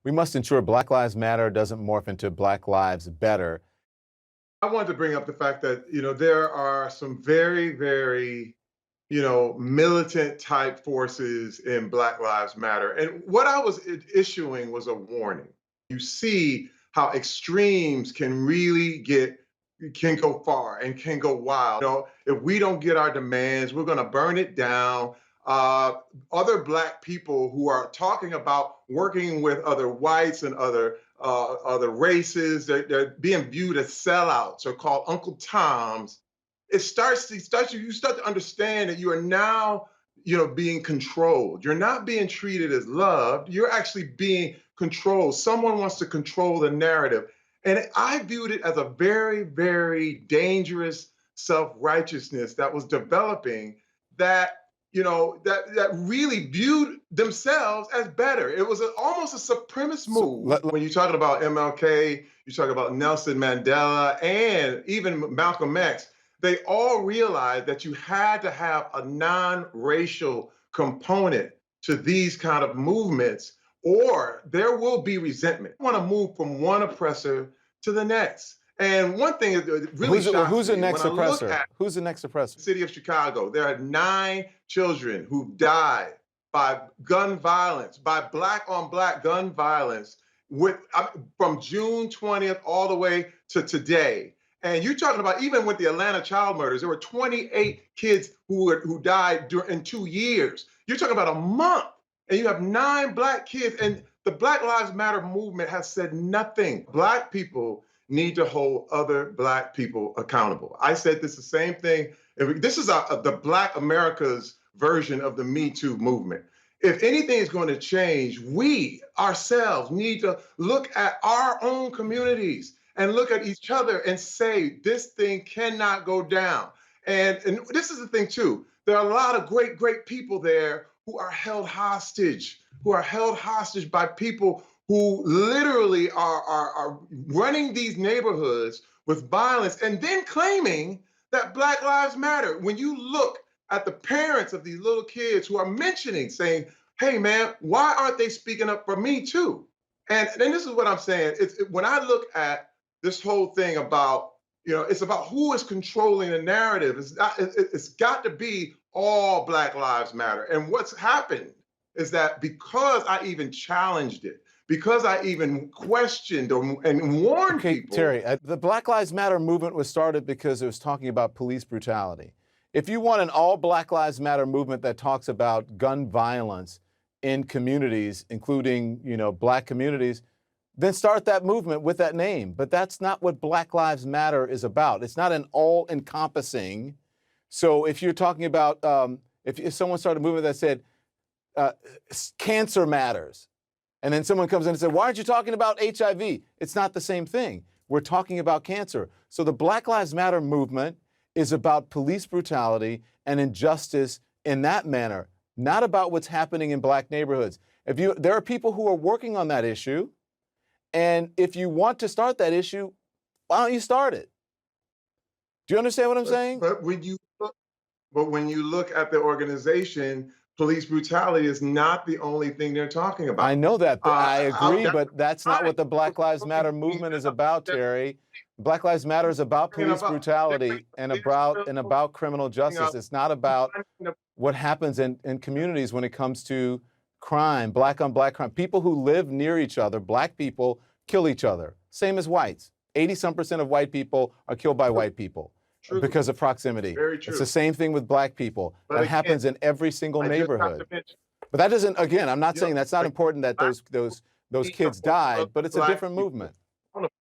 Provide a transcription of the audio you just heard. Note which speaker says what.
Speaker 1: We must ensure Black Lives Matter doesn't morph into Black Lives Better.
Speaker 2: I wanted to bring up the fact that, there are some very, very, militant type forces in Black Lives Matter. And what I was issuing was a warning. You see how extremes can really can go far and can go wild. If we don't get our demands, we're going to burn it down. Uh, Other Black people who are talking about working with other whites and other races, they're being viewed as sellouts or called Uncle Toms. You start to understand that you are now, being controlled. You're not being treated as loved. You're actually being controlled. Someone wants to control the narrative. And I viewed it as a very, very dangerous self-righteousness that was developing that, that really viewed themselves as better. It was almost a supremacist move. When you're talking about MLK, you talk about Nelson Mandela, and even Malcolm X, they all realized that you had to have a non-racial component to these kind of movements, or there will be resentment. I want to move from one oppressor to the next. And one thing that really
Speaker 1: who's the next
Speaker 2: when I look
Speaker 1: oppressor?
Speaker 2: at
Speaker 1: Who's the next oppressor?
Speaker 2: the city of Chicago, there are 9 children who've died by gun violence, by black on black gun violence, from June 20th all the way to today. And you're talking about even with the Atlanta child murders, there were 28 kids who died in 2 years. You're talking about a month, and you have 9 black kids. And the Black Lives Matter movement has said nothing. Black people need to hold other black people accountable. I said this the same thing. This is the Black America's version of the Me Too movement. If anything is going to change, we ourselves need to look at our own communities and look at each other and say, this thing cannot go down. And this is the thing too. There are a lot of great, great people there who are held hostage, by people who literally are running these neighborhoods with violence and then claiming that Black Lives Matter. When you look at the parents of these little kids who are saying, hey man, why aren't they speaking up for me too? And then this is what I'm saying. When I look at this whole thing about, it's about who is controlling the narrative. It's got to be all Black Lives Matter. And what's happened is that because I even challenged it, because I even questioned and warned people.
Speaker 1: Terry, the Black Lives Matter movement was started because it was talking about police brutality. If you want an all Black Lives Matter movement that talks about gun violence in communities, including, black communities, then start that movement with that name. But that's not what Black Lives Matter is about. It's not an all-encompassing. So if you're talking about, if someone started a movement that said, cancer matters, and then someone comes in and says, why aren't you talking about HIV? It's not the same thing. We're talking about cancer. So the Black Lives Matter movement is about police brutality and injustice in that manner, not about what's happening in black neighborhoods. There are people who are working on that issue, and if you want to start that issue, why don't you start it? Do you understand what I'm saying?
Speaker 2: But when you look at the organization, police brutality is not the only thing they're talking about.
Speaker 1: I know that, but I agree, but that's not what the Black Lives Matter movement is about, Terry. Black Lives Matter is about police brutality and about criminal justice. It's not about what happens in communities when it comes to crime, black on black crime. People who live near each other, black people, kill each other. Same as whites. 80-some% of white people are killed by white people. True. Because of proximity.
Speaker 2: Very true.
Speaker 1: It's the same thing with black people. That happens in every single neighborhood. But that doesn't, again, I'm not saying that's not important that those kids died, but it's a different movement.